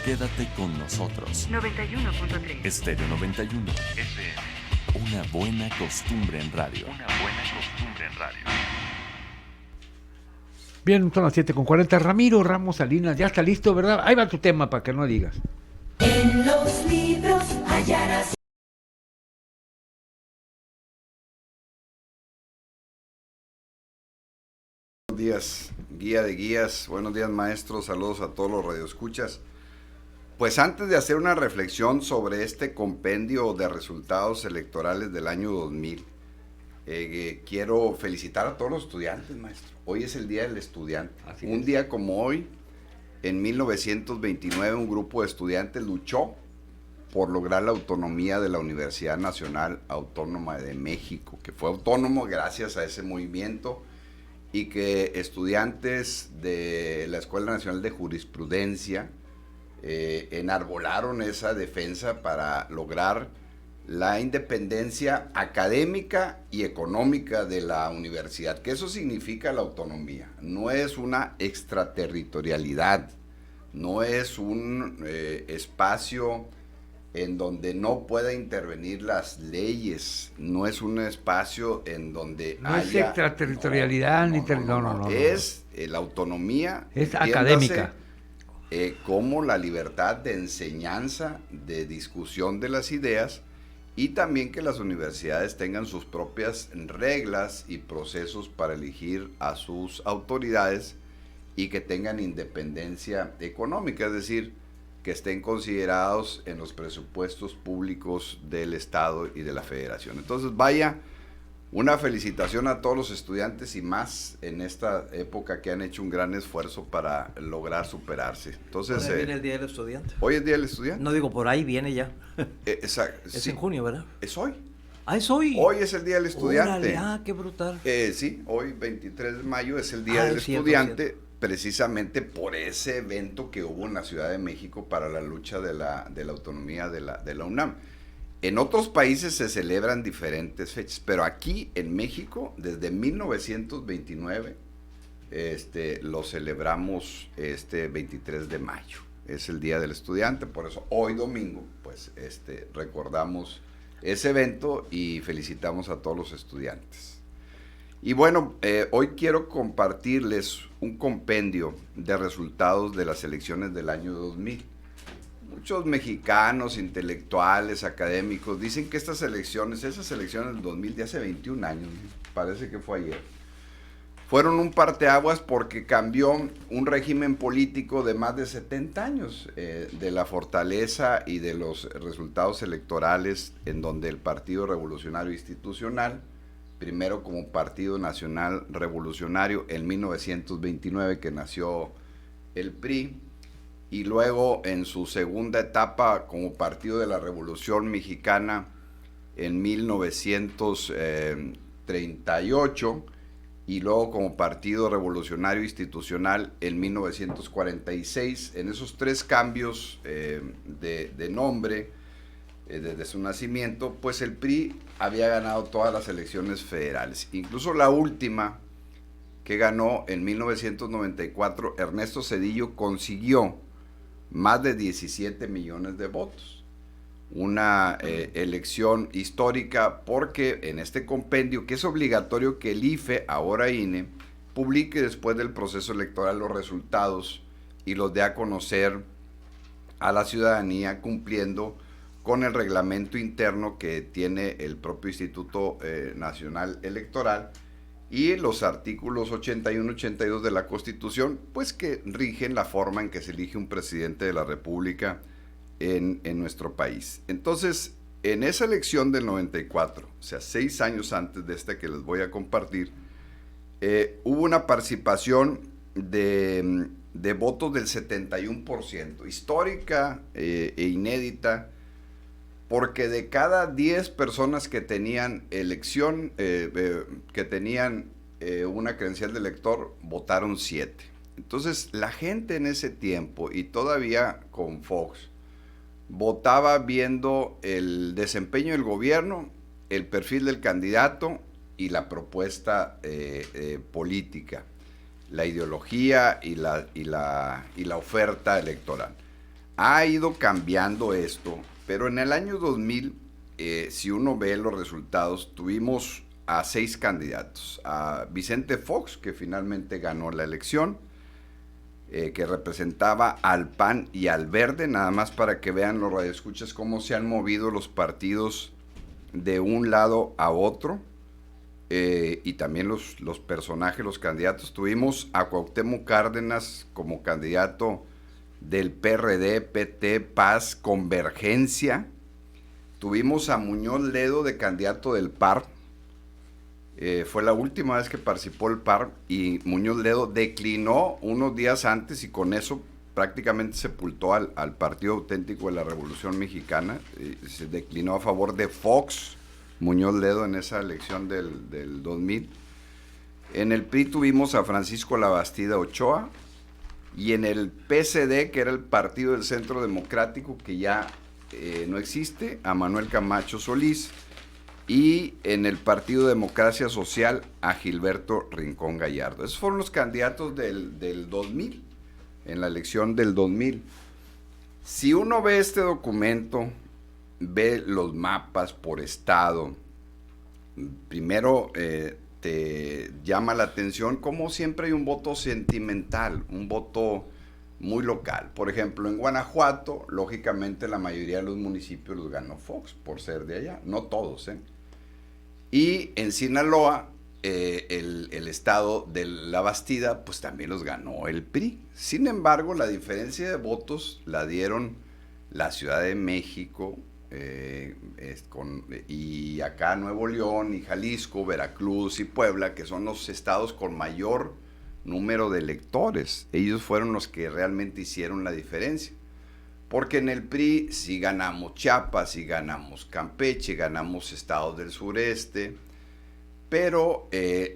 Quédate con nosotros. 91.3. Estéreo 91. FM. Una buena costumbre en radio. Bien, son las 7:40. Ramiro Ramos Salinas, ya está listo, ¿verdad? Ahí va tu tema para que no digas. En los libros hallarás. Buenos días, guía de guías, buenos días maestros, saludos a todos los radioescuchas. Pues antes de hacer una reflexión sobre este compendio de resultados electorales del año 2000, quiero felicitar a todos los estudiantes, maestro. Hoy es el Día del Estudiante. Un día como hoy, en 1929, un grupo de estudiantes luchó por lograr la autonomía de la Universidad Nacional Autónoma de México, que fue autónomo gracias a ese movimiento, y que estudiantes de la Escuela Nacional de Jurisprudencia enarbolaron esa defensa para lograr la independencia académica y económica de la universidad, que eso significa la autonomía. No es una extraterritorialidad, no es un espacio en donde no pueda intervenir las leyes, no es un espacio en donde no es extraterritorialidad, no. Es la autonomía. Es académica. Como la libertad de enseñanza, de discusión de las ideas, y también que las universidades tengan sus propias reglas y procesos para elegir a sus autoridades y que tengan independencia económica, es decir, que estén considerados en los presupuestos públicos del Estado y de la Federación. Entonces, vaya, una felicitación a todos los estudiantes y más en esta época que han hecho un gran esfuerzo para lograr superarse. Entonces, ¿Hoy viene el Día del Estudiante? ¿Hoy es Día del Estudiante? No digo, por ahí viene ya. Exacto. Es sí. en junio, ¿verdad? Es hoy. Ah, es hoy. Hoy es el Día del Estudiante. Órale, qué brutal. Sí, hoy 23 de mayo es el Día del Estudiante, precisamente por ese evento que hubo en la Ciudad de México para la lucha de la autonomía de la UNAM. En otros países se celebran diferentes fechas, pero aquí en México, desde 1929, lo celebramos 23 de mayo. Es el Día del Estudiante, por eso hoy domingo, pues, recordamos ese evento y felicitamos a todos los estudiantes. Y bueno, hoy quiero compartirles un compendio de resultados de las elecciones del año 2000. Muchos mexicanos, intelectuales, académicos, dicen que esas elecciones del 2000 de hace 21 años, parece que fue ayer, fueron un parteaguas porque cambió un régimen político de más de 70 años, de la fortaleza y de los resultados electorales en donde el Partido Revolucionario Institucional, primero como Partido Nacional Revolucionario en 1929 que nació el PRI, y luego en su segunda etapa como Partido de la Revolución Mexicana en 1938, y luego como Partido Revolucionario Institucional en 1946. En esos tres cambios de nombre desde su nacimiento, pues el PRI había ganado todas las elecciones federales, incluso la última que ganó en 1994. Ernesto Zedillo consiguió más de 17 millones de votos. Una elección histórica porque en este compendio, que es obligatorio que el IFE, ahora INE, publique después del proceso electoral los resultados y los dé a conocer a la ciudadanía cumpliendo con el reglamento interno que tiene el propio Instituto Nacional Electoral y los artículos 81 y 82 de la Constitución, pues que rigen la forma en que se elige un presidente de la República en nuestro país. Entonces, en esa elección del 94, o sea, 6 años antes de esta que les voy a compartir, hubo una participación de votos del 71%, histórica e inédita, porque de cada 10 personas que tenían elección, que tenían una credencial de elector, votaron 7. Entonces, la gente en ese tiempo, y todavía con Fox, votaba viendo el desempeño del gobierno, el perfil del candidato y la propuesta política, la ideología y la oferta electoral. ha ido cambiando esto, pero en el año 2000, si uno ve los resultados, tuvimos a 6 candidatos. A Vicente Fox, que finalmente ganó la elección, que representaba al PAN y al Verde, nada más para que vean los radioescuchas cómo se han movido los partidos de un lado a otro, y también los personajes, los candidatos. Tuvimos a Cuauhtémoc Cárdenas como candidato del PRD, PT, Paz, Convergencia. Tuvimos a Muñoz Ledo de candidato del PAR. Fue la última vez que participó el PAR y Muñoz Ledo declinó unos días antes y con eso prácticamente sepultó al Partido Auténtico de la Revolución Mexicana. Se declinó a favor de Fox, Muñoz Ledo, en esa elección del 2000. En el PRI tuvimos a Francisco Labastida Ochoa, y en el PCD, que era el Partido del Centro Democrático, que ya no existe, a Manuel Camacho Solís. Y en el Partido Democracia Social, a Gilberto Rincón Gallardo. Esos fueron los candidatos del 2000, en la elección del 2000. Si uno ve este documento, ve los mapas por estado, primero te llama la atención como siempre hay un voto sentimental, un voto muy local. Por ejemplo, en Guanajuato, lógicamente la mayoría de los municipios los ganó Fox, por ser de allá, no todos, Y en Sinaloa, el estado de La Bastida, pues también los ganó el PRI. Sin embargo, la diferencia de votos la dieron la Ciudad de México, y acá Nuevo León, y Jalisco, Veracruz y Puebla, que son los estados con mayor número de electores. Ellos fueron los que realmente hicieron la diferencia. Porque en el PRI sí ganamos Chiapas, sí ganamos Campeche, ganamos estados del sureste, pero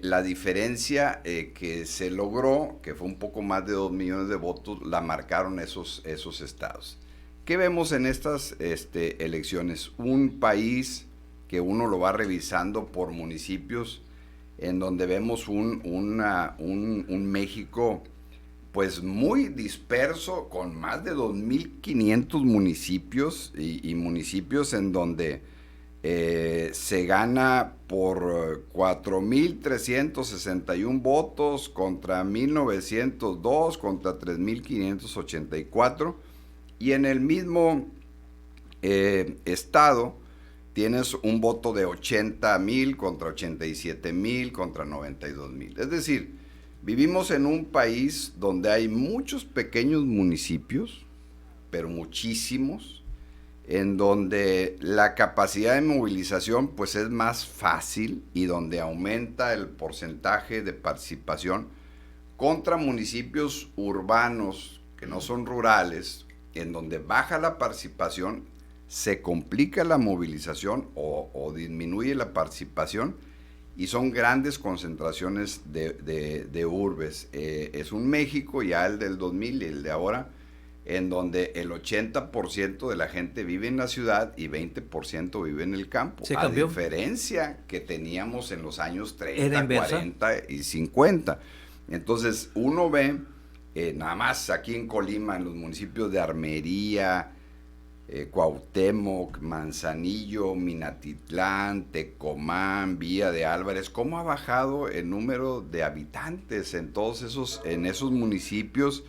la diferencia que se logró, que fue un poco más de 2 millones de votos, la marcaron esos estados. ¿Qué vemos en estas elecciones? Un país que uno lo va revisando por municipios, en donde vemos un México pues muy disperso, con más de 2.500 municipios y municipios en donde se gana por 4.361 votos contra 1.902, contra 3.584, y en el mismo estado tienes un voto de 80.000 contra 87.000 contra 92.000. Es decir, vivimos en un país donde hay muchos pequeños municipios, pero muchísimos, en donde la capacidad de movilización pues es más fácil y donde aumenta el porcentaje de participación, contra municipios urbanos que no son rurales, en donde baja la participación, se complica la movilización o disminuye la participación, y son grandes concentraciones de urbes. Es un México, ya el del 2000 y el de ahora, en donde el 80% de la gente vive en la ciudad y 20% vive en el campo. Se a cambió. diferencia que teníamos en los años Era 30, inversa. 40 y 50. Entonces uno ve, nada más aquí en Colima, en los municipios de Armería, Cuauhtémoc, Manzanillo, Minatitlán, Tecomán, Villa de Álvarez, cómo ha bajado el número de habitantes en todos en esos municipios,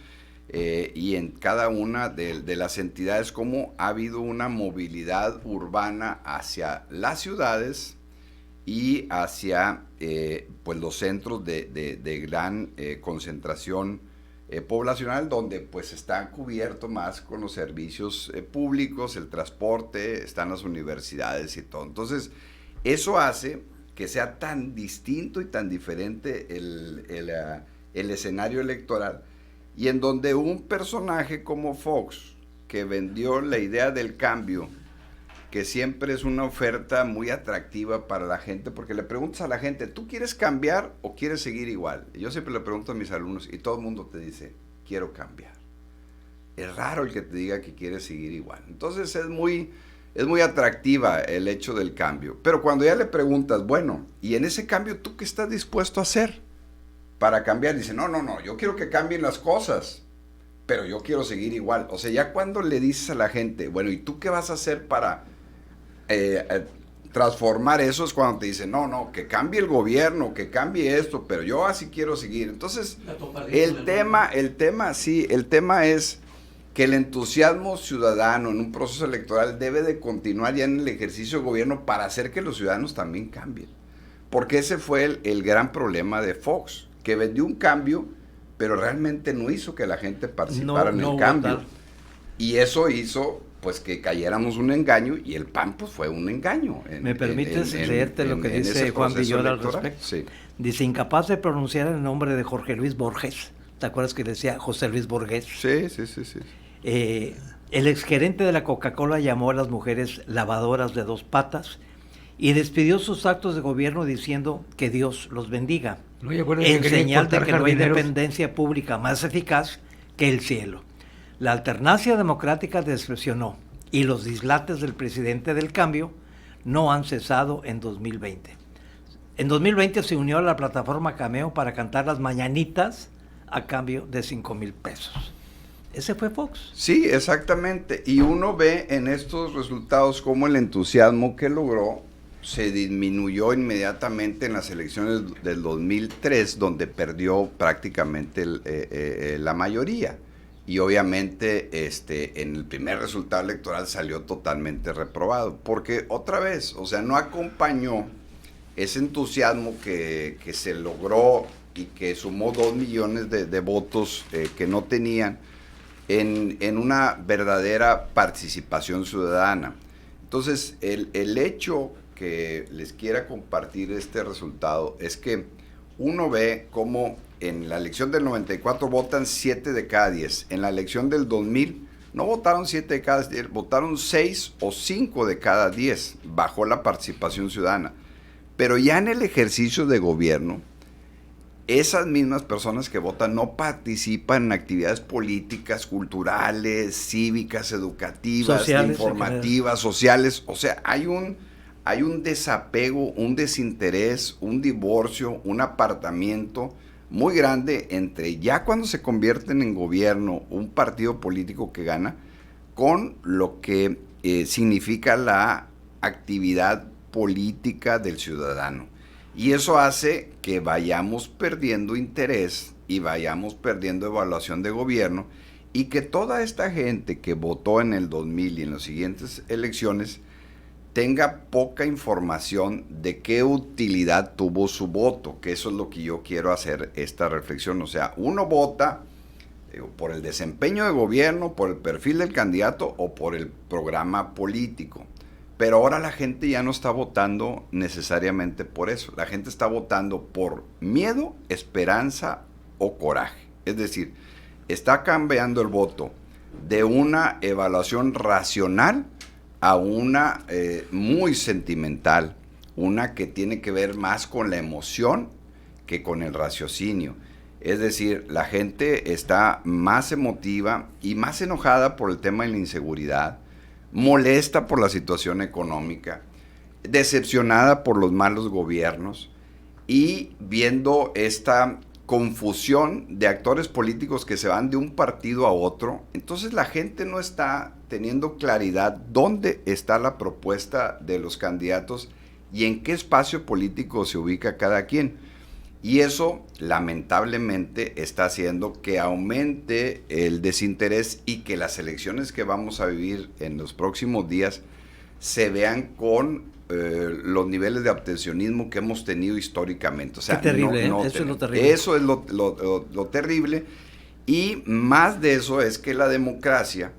y en cada una de las entidades, cómo ha habido una movilidad urbana hacia las ciudades y hacia pues los centros de gran concentración poblacional, donde pues está cubierto más con los servicios públicos, el transporte, están las universidades y todo. Entonces, eso hace que sea tan distinto y tan diferente el escenario electoral, y en donde un personaje como Fox, que vendió la idea del cambio, que siempre es una oferta muy atractiva para la gente, porque le preguntas a la gente, ¿tú quieres cambiar o quieres seguir igual? Y yo siempre le pregunto a mis alumnos, y todo el mundo te dice, quiero cambiar. Es raro el que te diga que quiere seguir igual. Entonces es muy atractiva el hecho del cambio. Pero cuando ya le preguntas, bueno, ¿y en ese cambio tú qué estás dispuesto a hacer para cambiar? Dice, no, yo quiero que cambien las cosas. pero yo quiero seguir igual. O sea, ya cuando le dices a la gente, bueno, ¿y tú qué vas a hacer para transformar eso? Es cuando te dicen, no, que cambie el gobierno, que cambie esto, pero yo así quiero seguir. Entonces, el tema es que el entusiasmo ciudadano en un proceso electoral debe de continuar ya en el ejercicio de gobierno para hacer que los ciudadanos también cambien. Porque ese fue el gran problema de Fox, que vendió un cambio, pero realmente no hizo que la gente participara en el cambio. Votar. Y eso hizo pues que cayéramos un engaño, y el PAN pues fue un engaño. ¿Me permites leerte lo que dice Juan Villoro al respecto? Sí. Dice, incapaz de pronunciar el nombre de Jorge Luis Borges. ¿Te acuerdas que decía José Luis Borges? Sí. El exgerente de la Coca-Cola llamó a las mujeres lavadoras de dos patas y despidió sus actos de gobierno diciendo que Dios los bendiga, No, ¿y acuérdense en que querían señal de cortar que no hay jardineros? dependencia pública más eficaz que el cielo. La alternancia democrática decepcionó y los dislates del presidente del cambio no han cesado en 2020. En 2020 se unió a la plataforma Cameo para cantar las mañanitas a cambio de 5,000 pesos. Ese fue Fox. Sí, exactamente. Y uno ve en estos resultados cómo el entusiasmo que logró se disminuyó inmediatamente en las elecciones del 2003, donde perdió prácticamente la mayoría. Y obviamente en el primer resultado electoral salió totalmente reprobado, porque otra vez, o sea, no acompañó ese entusiasmo que se logró y que sumó 2 millones de votos que no tenían en una verdadera participación ciudadana. Entonces, el hecho que les quiera compartir este resultado es que uno ve cómo en la elección del 94 votan 7 de cada 10. En la elección del 2000 no votaron 7 de cada 10, votaron 6 o 5 de cada 10. Bajó la participación ciudadana. Pero ya en el ejercicio de gobierno, esas mismas personas que votan no participan en actividades políticas, culturales, cívicas, educativas, Sociales, informativas, sociales. O sea, hay un desapego, un desinterés, un divorcio, un apartamiento muy grande entre ya cuando se convierten en gobierno un partido político que gana con lo que significa la actividad política del ciudadano. Y eso hace que vayamos perdiendo interés y vayamos perdiendo evaluación de gobierno, y que toda esta gente que votó en el 2000 y en las siguientes elecciones tenga poca información de qué utilidad tuvo su voto, que eso es lo que yo quiero hacer esta reflexión. O sea, uno vota por el desempeño de gobierno, por el perfil del candidato o por el programa político. Pero ahora la gente ya no está votando necesariamente por eso. La gente está votando por miedo, esperanza o coraje. Es decir, está cambiando el voto de una evaluación racional a una muy sentimental, una que tiene que ver más con la emoción que con el raciocinio. Es decir, la gente está más emotiva y más enojada por el tema de la inseguridad, molesta por la situación económica, decepcionada por los malos gobiernos y viendo esta confusión de actores políticos que se van de un partido a otro. Entonces la gente no está teniendo claridad dónde está la propuesta de los candidatos y en qué espacio político se ubica cada quien. Y eso lamentablemente está haciendo que aumente el desinterés y que las elecciones que vamos a vivir en los próximos días se vean con los niveles de abstencionismo que hemos tenido históricamente. O sea, qué terrible, eso es lo terrible. Eso es lo terrible. Y más de eso es que la democracia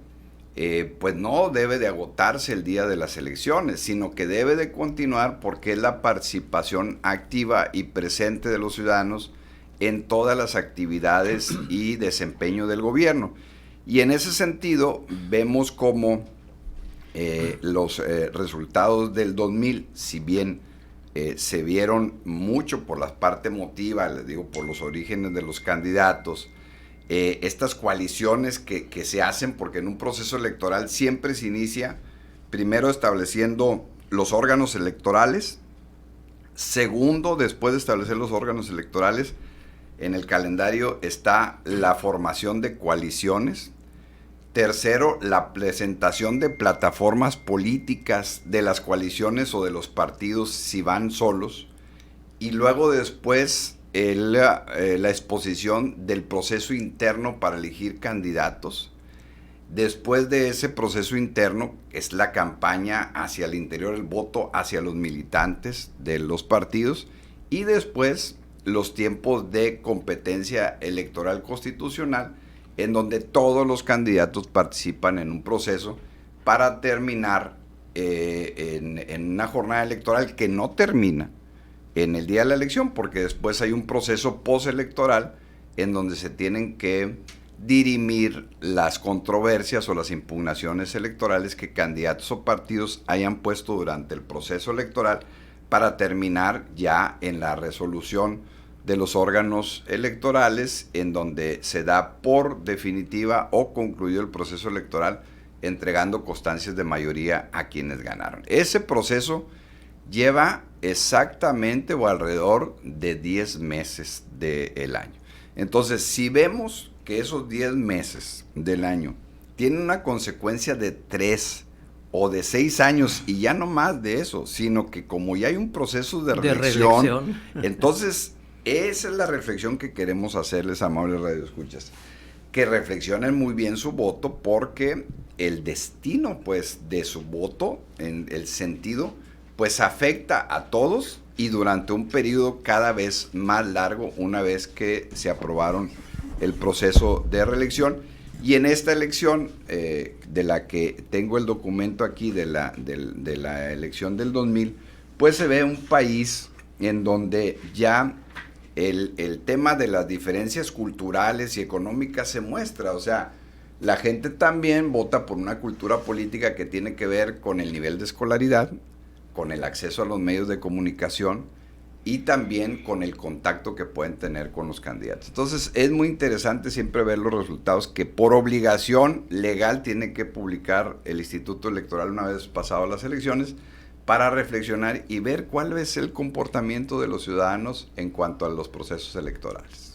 pues no debe de agotarse el día de las elecciones, sino que debe de continuar, porque es la participación activa y presente de los ciudadanos en todas las actividades y desempeño del gobierno. Y en ese sentido vemos cómo los resultados del 2000, si bien se vieron mucho por la parte emotiva, les digo, por los orígenes de los candidatos, estas coaliciones que se hacen, porque en un proceso electoral siempre se inicia primero estableciendo los órganos electorales, segundo, después de establecer los órganos electorales, en el calendario está la formación de coaliciones. Tercero, la presentación de plataformas políticas de las coaliciones o de los partidos si van solos. Y luego después la exposición del proceso interno para elegir candidatos. Después de ese proceso interno, es la campaña hacia el interior, el voto hacia los militantes de los partidos. Y después los tiempos de competencia electoral constitucional, en donde todos los candidatos participan en un proceso para terminar en una jornada electoral que no termina en el día de la elección, porque después hay un proceso postelectoral en donde se tienen que dirimir las controversias o las impugnaciones electorales que candidatos o partidos hayan puesto durante el proceso electoral, para terminar ya en la resolución de los órganos electorales, en donde se da por definitiva o concluido el proceso electoral, entregando constancias de mayoría a quienes ganaron. Ese proceso lleva exactamente o alrededor de 10 meses del año. Entonces, si vemos que esos 10 meses del año tienen una consecuencia de 3 o de 6 años, y ya no más de eso, sino que como ya hay un proceso de reelección, entonces esa es la reflexión que queremos hacerles, amables radioescuchas, que reflexionen muy bien su voto, porque el destino, pues, de su voto, en el sentido, pues, afecta a todos y durante un periodo cada vez más largo, una vez que se aprobaron el proceso de reelección. Y en esta elección, de la que tengo el documento aquí, de la elección del 2000, pues se ve un país en donde ya el tema de las diferencias culturales y económicas se muestra. O sea, la gente también vota por una cultura política que tiene que ver con el nivel de escolaridad, con el acceso a los medios de comunicación y también con el contacto que pueden tener con los candidatos. Entonces, es muy interesante siempre ver los resultados que por obligación legal tiene que publicar el Instituto Electoral una vez pasado las elecciones, para reflexionar y ver cuál es el comportamiento de los ciudadanos en cuanto a los procesos electorales.